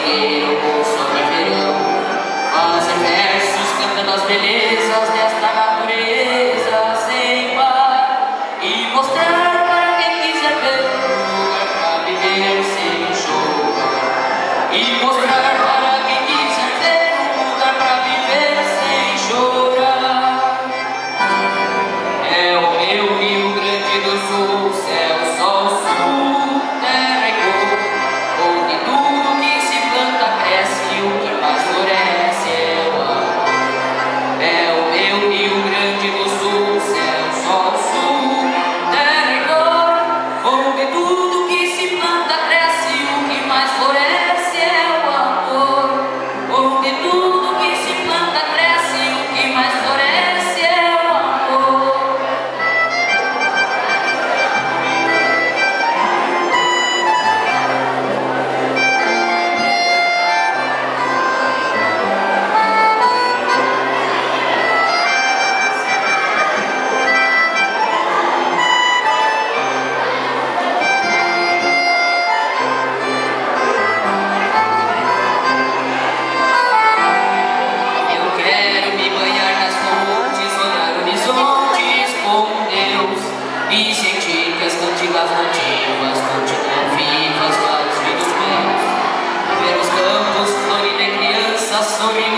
inteiro com sol de verão, fazer versos cantando as belezas desta natureza sem par e mostrar para quem quiser ver um lugar pra viver sem chorar, e mostrar para quem quiser ver um lugar pra viver sem chorar. É o meu Rio Grande do Sul, céu, sol, sul, terra e cor, onde tudo que se planta cresce e o que mais floresce é o amor. É o meu Rio Grande do Sul, céu, sol, sul, terra e cor, onde tudo que se planta cresce e o que mais floresce é o amor. Onde tudo que se planta cresce e o que mais floresce é o amor. E sentir que as cantigas nativas continuam vivas para os filhos meus. Ver os campos florindo em crianças sorrindo.